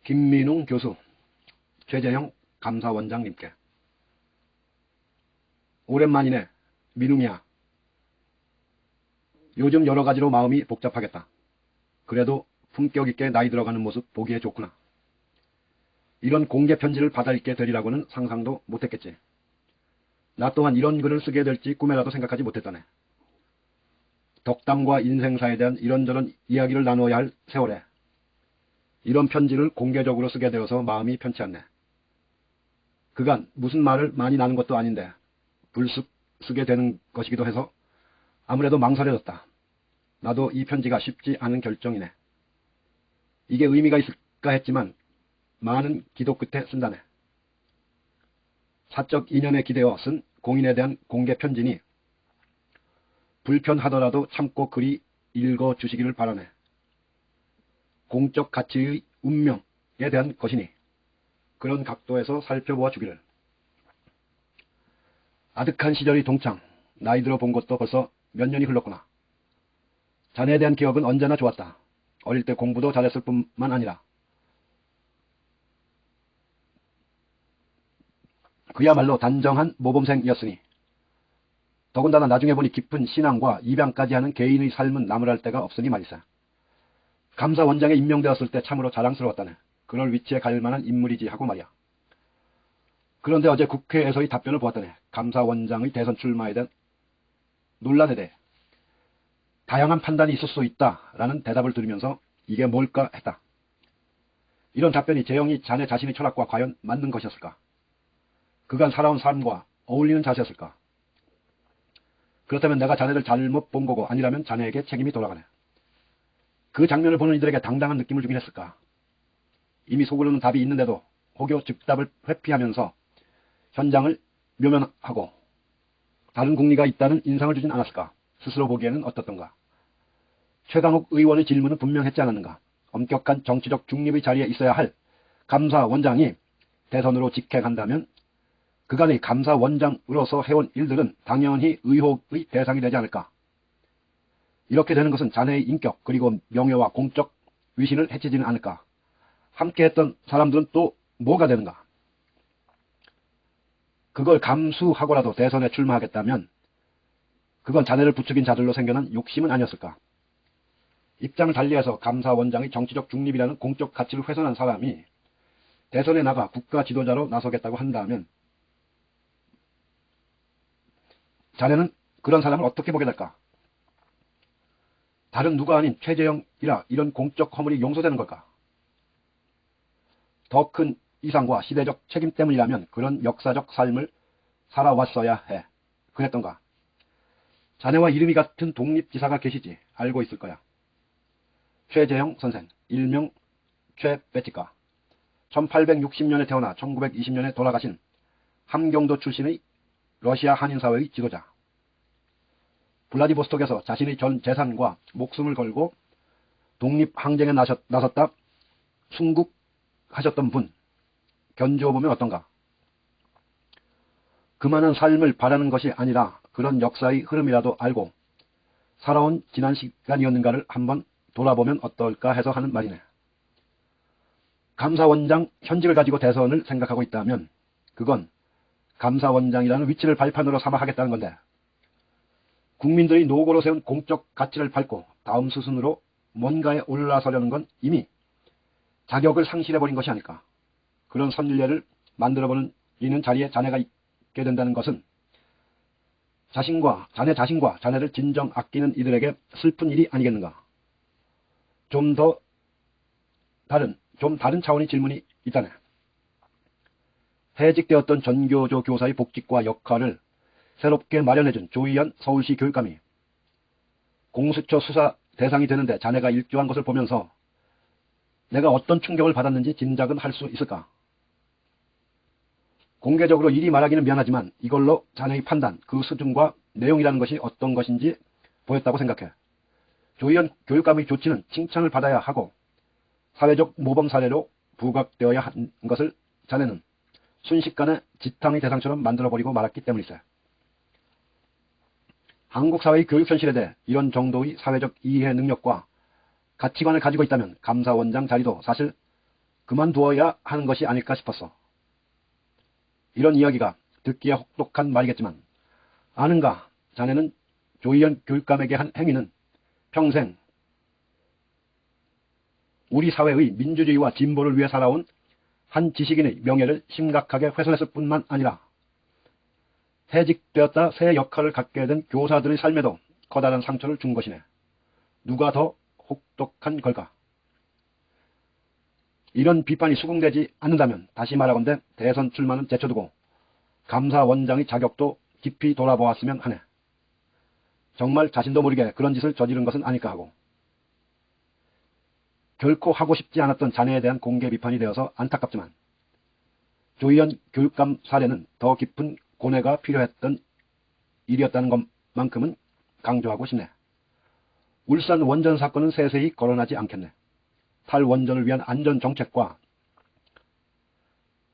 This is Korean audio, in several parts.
김민웅 교수, 최재형 감사원장님께. 오랜만이네. 민웅이야. 요즘 여러 가지로 마음이 복잡하겠다. 그래도 품격 있게 나이 들어가는 모습 보기에 좋구나. 이런 공개 편지를 받아 읽게 되리라고는 상상도 못했겠지. 나 또한 이런 글을 쓰게 될지 꿈에라도 생각하지 못했다네. 덕담과 인생사에 대한 이런저런 이야기를 나누어야 할 세월에 이런 편지를 공개적으로 쓰게 되어서 마음이 편치 않네. 그간 무슨 말을 많이 나눈 것도 아닌데 불쑥 쓰게 되는 것이기도 해서 아무래도 망설여졌다. 나도 이 편지가 쉽지 않은 결정이네. 이게 의미가 있을까 했지만 많은 기도 끝에 쓴다네. 사적 인연에 기대어 쓴 공인에 대한 공개 편지니 불편하더라도 참고 글이 읽어주시기를 바라네. 공적 가치의 운명에 대한 것이니 그런 각도에서 살펴보아 주기를. 아득한 시절의 동창, 나이 들어 본 것도 벌써 몇 년이 흘렀구나. 자네에 대한 기억은 언제나 좋았다. 어릴 때 공부도 잘했을 뿐만 아니라 그야말로 단정한 모범생이었으니 더군다나 나중에 보니 깊은 신앙과 입양까지 하는 개인의 삶은 나무랄 데가 없으니 말이사. 감사원장에 임명되었을 때 참으로 자랑스러웠다네. 그럴 위치에 갈 만한 인물이지 하고 말이야. 그런데 어제 국회에서의 답변을 보았다네. 감사원장의 대선 출마에 대한 논란에 대해 다양한 판단이 있을 수 있다라는 대답을 들으면서 이게 뭘까 했다. 이런 답변이 재영이 자네 자신의 철학과 과연 맞는 것이었을까? 그간 살아온 삶과 어울리는 자세였을까? 그렇다면 내가 자네를 잘못 본 거고 아니라면 자네에게 책임이 돌아가네. 그 장면을 보는 이들에게 당당한 느낌을 주긴 했을까? 이미 속으로는 답이 있는데도 혹여 즉답을 회피하면서 현장을 묘면하고 다른 궁리가 있다는 인상을 주진 않았을까? 스스로 보기에는 어떻던가? 최강욱 의원의 질문은 분명했지 않았는가? 엄격한 정치적 중립의 자리에 있어야 할 감사원장이 대선으로 직행한다면 그간의 감사원장으로서 해온 일들은 당연히 의혹의 대상이 되지 않을까? 이렇게 되는 것은 자네의 인격 그리고 명예와 공적 위신을 해치지는 않을까? 함께했던 사람들은 또 뭐가 되는가? 그걸 감수하고라도 대선에 출마하겠다면 그건 자네를 부추긴 자들로 생겨난 욕심은 아니었을까? 입장을 달리해서 감사원장의 정치적 중립이라는 공적 가치를 훼손한 사람이 대선에 나가 국가 지도자로 나서겠다고 한다면 자네는 그런 사람을 어떻게 보게 될까? 다른 누가 아닌 최재형이라 이런 공적 허물이 용서되는 걸까? 더 큰 이상과 시대적 책임 때문이라면 그런 역사적 삶을 살아왔어야 해. 그랬던가? 자네와 이름이 같은 독립지사가 계시지. 알고 있을 거야. 최재형 선생, 일명 최배치가. 1860년에 태어나 1920년에 돌아가신 함경도 출신의 러시아 한인사회의 지도자. 블라디보스톡에서 자신의 전 재산과 목숨을 걸고 독립항쟁에 나섰다 순국하셨던 분. 견주어보면 어떤가? 그만한 삶을 바라는 것이 아니라 그런 역사의 흐름이라도 알고 살아온 지난 시간이었는가를 한번 돌아보면 어떨까 해서 하는 말이네. 감사원장 현직을 가지고 대선을 생각하고 있다면 그건 감사원장이라는 위치를 발판으로 삼아 하겠다는 건데 국민들이 노고로 세운 공적 가치를 밟고 다음 수순으로 뭔가에 올라서려는 건 이미 자격을 상실해버린 것이 아닐까. 그런 선례를 만들어보는 이는 자리에 자네가 있게 된다는 것은 자네 자신과 자네를 진정 아끼는 이들에게 슬픈 일이 아니겠는가. 좀 다른 차원의 질문이 있다네. 해직되었던 전교조 교사의 복직과 역할을 새롭게 마련해준 조희연 서울시 교육감이 공수처 수사 대상이 되는데 자네가 일조한 것을 보면서 내가 어떤 충격을 받았는지 짐작은 할 수 있을까? 공개적으로 이리 말하기는 미안하지만 이걸로 자네의 판단, 그 수준과 내용이라는 것이 어떤 것인지 보였다고 생각해. 조희연 교육감의 조치는 칭찬을 받아야 하고 사회적 모범 사례로 부각되어야 한 것을 자네는 순식간에 지탕의 대상처럼 만들어버리고 말았기 때문이세. 한국 사회의 교육 현실에 대해 이런 정도의 사회적 이해 능력과 가치관을 가지고 있다면 감사원장 자리도 사실 그만두어야 하는 것이 아닐까 싶었어. 이런 이야기가 듣기에 혹독한 말이겠지만 아는가, 자네는 조희연 교육감에게 한 행위는 평생 우리 사회의 민주주의와 진보를 위해 살아온 한 지식인의 명예를 심각하게 훼손했을 뿐만 아니라 퇴직되었다 새 역할을 갖게 된 교사들의 삶에도 커다란 상처를 준 것이네. 누가 더 혹독한 걸까? 이런 비판이 수긍되지 않는다면 다시 말하건대 대선 출마는 제쳐두고 감사원장의 자격도 깊이 돌아보았으면 하네. 정말 자신도 모르게 그런 짓을 저지른 것은 아닐까 하고. 결코 하고 싶지 않았던 자네에 대한 공개 비판이 되어서 안타깝지만 조희연 교육감 사례는 더 깊은 고뇌가 필요했던 일이었다는 것만큼은 강조하고 싶네. 울산 원전 사건은 세세히 거론하지 않겠네. 탈원전을 위한 안전정책과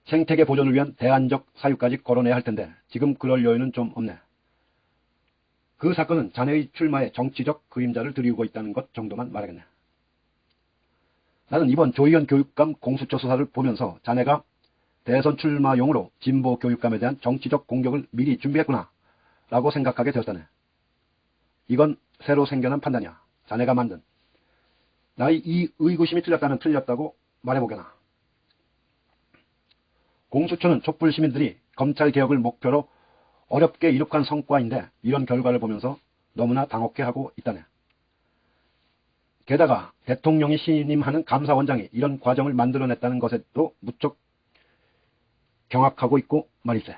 생태계 보존을 위한 대안적 사유까지 거론해야 할 텐데 지금 그럴 여유는 좀 없네. 그 사건은 자네의 출마에 정치적 그림자를 드리우고 있다는 것 정도만 말하겠네. 나는 이번 조희연 교육감 공수처 수사를 보면서 자네가 대선 출마용으로 진보 교육감에 대한 정치적 공격을 미리 준비했구나 라고 생각하게 되었다네. 이건 새로 생겨난 판단이야. 자네가 만든. 나의 이 의구심이 틀렸다면 틀렸다고 말해보게나. 공수처는 촛불 시민들이 검찰개혁을 목표로 어렵게 이룩한 성과인데 이런 결과를 보면서 너무나 당혹해하고 있다네. 게다가 대통령이 신임하는 감사원장이 이런 과정을 만들어냈다는 것에도 무척 경악하고 있고 말이세.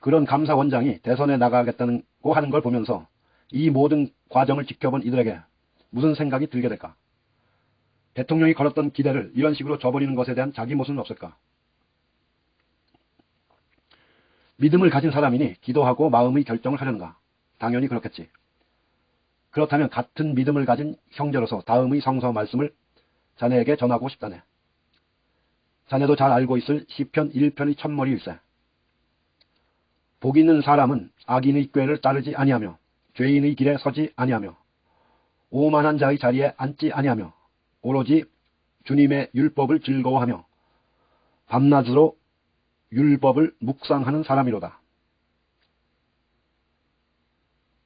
그런 감사원장이 대선에 나가겠다고 하는 걸 보면서 이 모든 과정을 지켜본 이들에게 무슨 생각이 들게 될까? 대통령이 걸었던 기대를 이런 식으로 저버리는 것에 대한 자기 모습은 없을까? 믿음을 가진 사람이니 기도하고 마음의 결정을 하려는가? 당연히 그렇겠지. 그렇다면 같은 믿음을 가진 형제로서 다음의 성서 말씀을 자네에게 전하고 싶다네. 자네도 잘 알고 있을 시편 1편의 첫머리일세. 복 있는 사람은 악인의 꾀를 따르지 아니하며 죄인의 길에 서지 아니하며 오만한 자의 자리에 앉지 아니하며 오로지 주님의 율법을 즐거워하며 밤낮으로 율법을 묵상하는 사람이로다.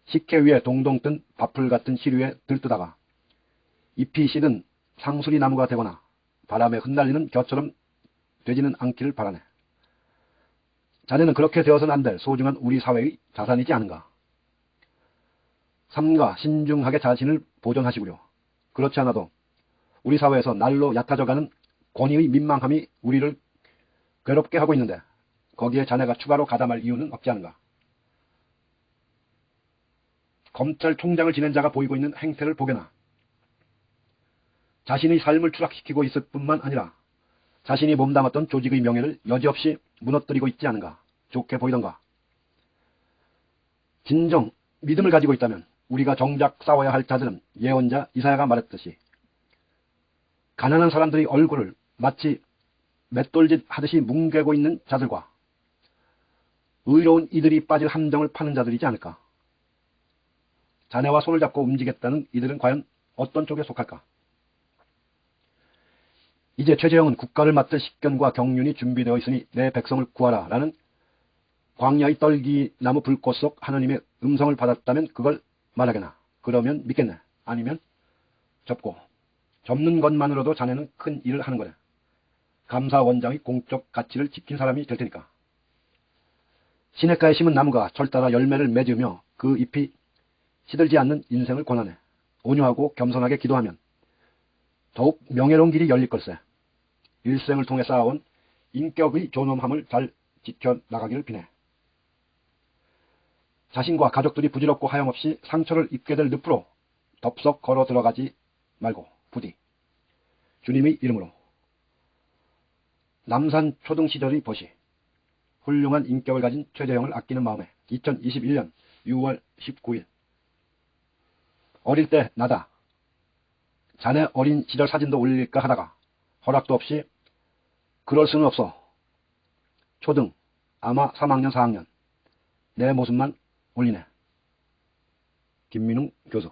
식혜 위에 동동 뜬 밥풀 같은 시류에 들뜨다가 잎이 시든 상수리 나무가 되거나 바람에 흩날리는 겨처럼 되지는 않기를 바라네. 자네는 그렇게 되어서는 안 될 소중한 우리 사회의 자산이지 않은가. 삼가 신중하게 자신을 보존하시구려. 그렇지 않아도 우리 사회에서 날로 얕아져가는 권위의 민망함이 우리를 괴롭게 하고 있는데 거기에 자네가 추가로 가담할 이유는 없지 않은가. 검찰총장을 지낸 자가 보이고 있는 행태를 보게나 자신의 삶을 추락시키고 있을 뿐만 아니라 자신이 몸담았던 조직의 명예를 여지없이 무너뜨리고 있지 않은가. 좋게 보이던가. 진정 믿음을 가지고 있다면 우리가 정작 싸워야 할 자들은 예언자 이사야가 말했듯이 가난한 사람들의 얼굴을 마치 맷돌짓 하듯이 뭉개고 있는 자들과 의로운 이들이 빠질 함정을 파는 자들이지 않을까. 자네와 손을 잡고 움직였다는 이들은 과연 어떤 쪽에 속할까. 이제 최재형은 국가를 맡을 식견과 경륜이 준비되어 있으니 내 백성을 구하라 라는 광야의 떨기나무 불꽃 속 하나님의 음성을 받았다면 그걸 말하게나. 그러면 믿겠네. 아니면 접고. 접는 것만으로도 자네는 큰 일을 하는 거네. 감사원장의 공적 가치를 지킨 사람이 될 테니까. 시냇가에 심은 나무가 철따라 열매를 맺으며 그 잎이 시들지 않는 인생을 권하네. 온유하고 겸손하게 기도하면 더욱 명예로운 길이 열릴 걸세. 일생을 통해 쌓아온 인격의 존엄함을 잘 지켜나가기를 비네. 자신과 가족들이 부질없고 하염없이 상처를 입게 될 늪으로 덥석 걸어 들어가지 말고 부디 주님의 이름으로. 남산 초등 시절의 보시. 훌륭한 인격을 가진 최재형을 아끼는 마음에 2021년 6월 19일. 어릴 때 나다. 자네 어린 시절 사진도 올릴까 하다가 허락도 없이 그럴 수는 없어. 초등 아마 3학년 4학년 내 모습만 올리네. 김민웅 교수.